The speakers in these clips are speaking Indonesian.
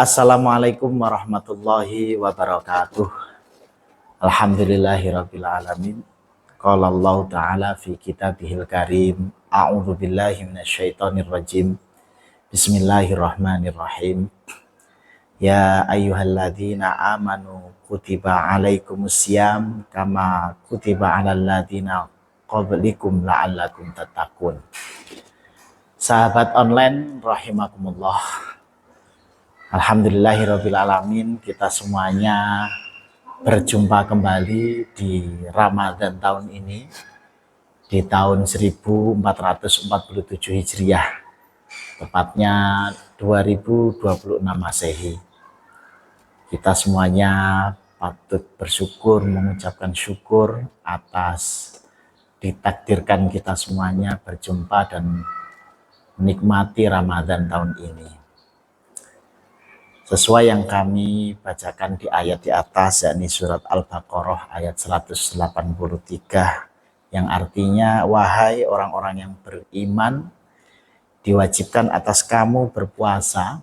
Assalamualaikum warahmatullahi wabarakatuh. Alhamdulillahirabbil alamin. Qala Allah Ta'ala fi kitabihil karim. A'udzu billahi minasyaitonir rajim. Bismillahirrahmanirrahim. Ya ayyuhalladzina amanu kutiba alaikumusiyam kama kutiba alal ladzina qablikum la'allakum tattaqun. Sahabat online rahimakumullah. Alhamdulillahirabbil alamin, kita semuanya berjumpa kembali di Ramadan tahun ini, di tahun 1447 Hijriah, tepatnya 2026 Masehi. Kita semuanya patut bersyukur, mengucapkan syukur atas ditakdirkan kita semuanya berjumpa dan menikmati Ramadan tahun ini. Sesuai yang kami bacakan di ayat di atas, yakni surat Al-Baqarah ayat 183, yang artinya, wahai orang-orang yang beriman, diwajibkan atas kamu berpuasa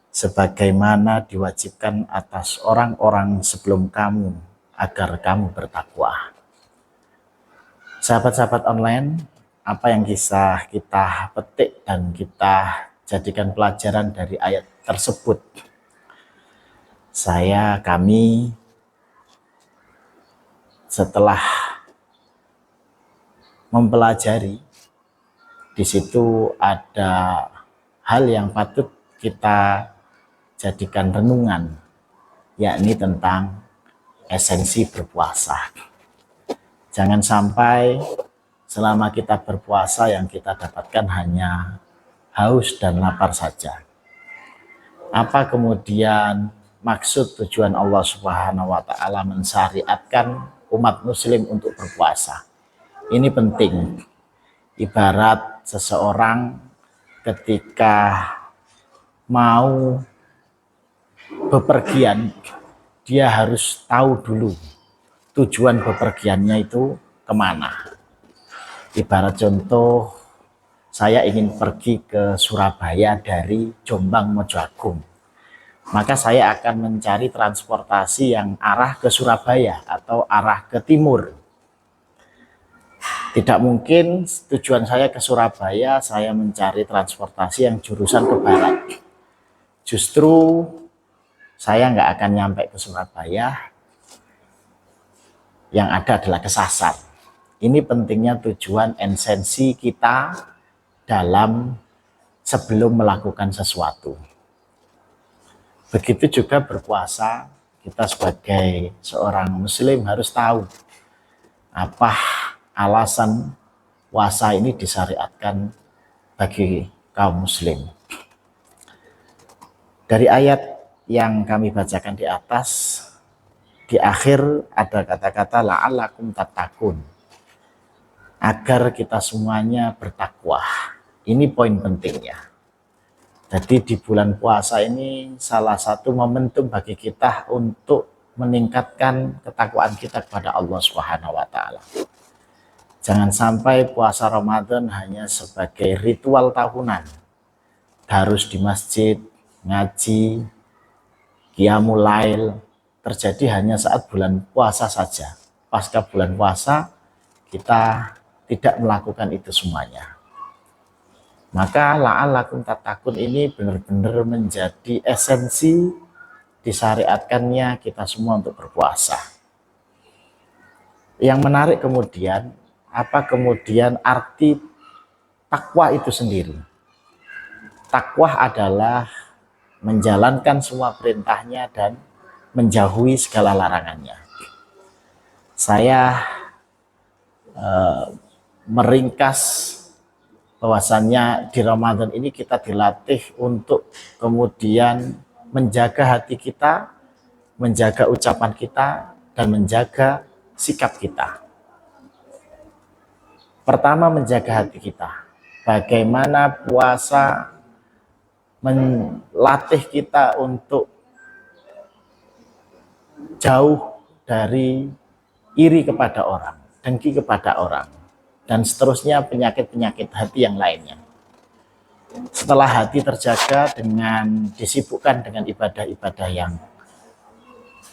sebagaimana diwajibkan atas orang-orang sebelum kamu agar kamu bertakwa. Sahabat-sahabat online, apa yang bisa kita petik dan kita jadikan pelajaran dari ayat tersebut? Kami setelah mempelajari, di situ ada hal yang patut kita jadikan renungan, yakni tentang esensi berpuasa. Jangan sampai selama kita berpuasa yang kita dapatkan hanya haus dan lapar saja. Apa kemudian maksud tujuan Allah Subhanahu wa Ta'ala mensyariatkan umat Muslim untuk berpuasa? Ini penting. Ibarat seseorang ketika mau bepergian, dia harus tahu dulu tujuan bepergiannya itu kemana. Ibarat contoh, saya ingin pergi ke Surabaya dari Jombang Mojo Agung. Maka saya akan mencari transportasi yang arah ke Surabaya atau arah ke timur. Tidak mungkin tujuan saya ke Surabaya, saya mencari transportasi yang jurusan ke barat. Justru saya nggak akan nyampe ke Surabaya, yang ada adalah kesasar. Ini pentingnya tujuan esensi kita dalam sebelum melakukan sesuatu. Begitu juga berpuasa, kita sebagai seorang muslim harus tahu apa alasan puasa ini disyariatkan bagi kaum muslim. Dari ayat yang kami bacakan di atas, di akhir ada kata-kata la'allakum tattaqun, agar kita semuanya bertakwa. Ini poin pentingnya. Jadi di bulan puasa ini salah satu momentum bagi kita untuk meningkatkan ketakwaan kita kepada Allah Subhanahu wa Ta'ala. Jangan sampai puasa Ramadan hanya sebagai ritual tahunan. Harus di masjid, ngaji, qiyamul lail, terjadi hanya saat bulan puasa saja. Pasca bulan puasa kita tidak melakukan itu semuanya. Maka la'allakum tattaqun ini benar-benar menjadi esensi disyariatkannya kita semua untuk berpuasa. Yang menarik kemudian, apa kemudian arti takwa itu sendiri? Takwa adalah menjalankan semua perintahnya dan menjauhi segala larangannya. Saya meringkas bahwasannya di Ramadan ini kita dilatih untuk kemudian menjaga hati kita, menjaga ucapan kita, dan menjaga sikap kita. Pertama, menjaga hati kita. Bagaimana puasa melatih kita untuk jauh dari iri kepada orang, dengki kepada orang, dan seterusnya penyakit-penyakit hati yang lainnya. Setelah hati terjaga dengan disibukkan dengan ibadah-ibadah yang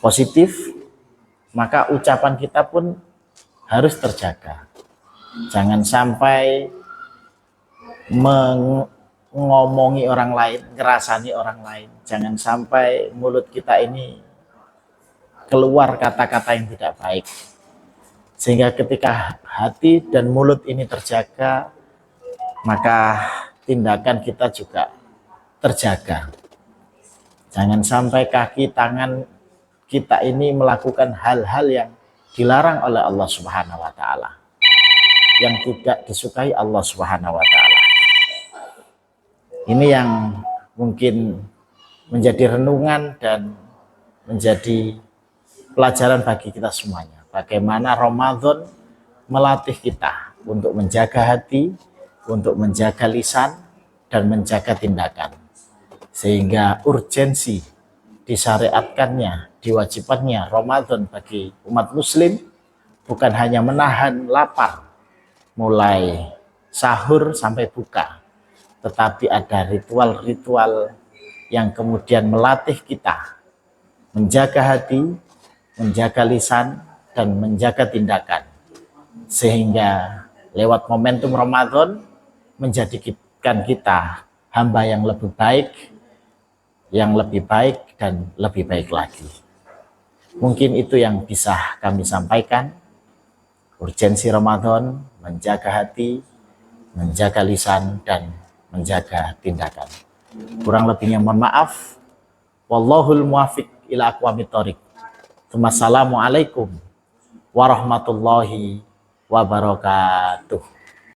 positif, maka ucapan kita pun harus terjaga. Jangan sampai mengomongi orang lain, ngerasani orang lain. Jangan sampai mulut kita ini keluar kata-kata yang tidak baik. Sehingga ketika hati dan mulut ini terjaga, maka tindakan kita juga terjaga. Jangan sampai kaki tangan kita ini melakukan hal-hal yang dilarang oleh Allah Subhanahu wa taala, yang tidak disukai Allah Subhanahu wa taala. Ini yang mungkin menjadi renungan dan menjadi pelajaran bagi kita semuanya. Bagaimana Ramadan melatih kita untuk menjaga hati, untuk menjaga lisan, dan menjaga tindakan. Sehingga urgensi disyariatkannya, diwajibannya Ramadan bagi umat muslim bukan hanya menahan lapar mulai sahur sampai buka, tetapi ada ritual-ritual yang kemudian melatih kita menjaga hati, menjaga lisan, dan menjaga tindakan. Sehingga lewat momentum Ramadan menjadikan kita hamba yang lebih baik, dan lebih baik lagi. Mungkin itu yang bisa kami sampaikan. Urgensi Ramadan, menjaga hati, menjaga lisan, dan menjaga tindakan. Kurang lebihnya mohon maaf. Wallahul muwaffiq ila aqwamit thoriq. Wassalamualaikum warahmatullahi wabarakatuh.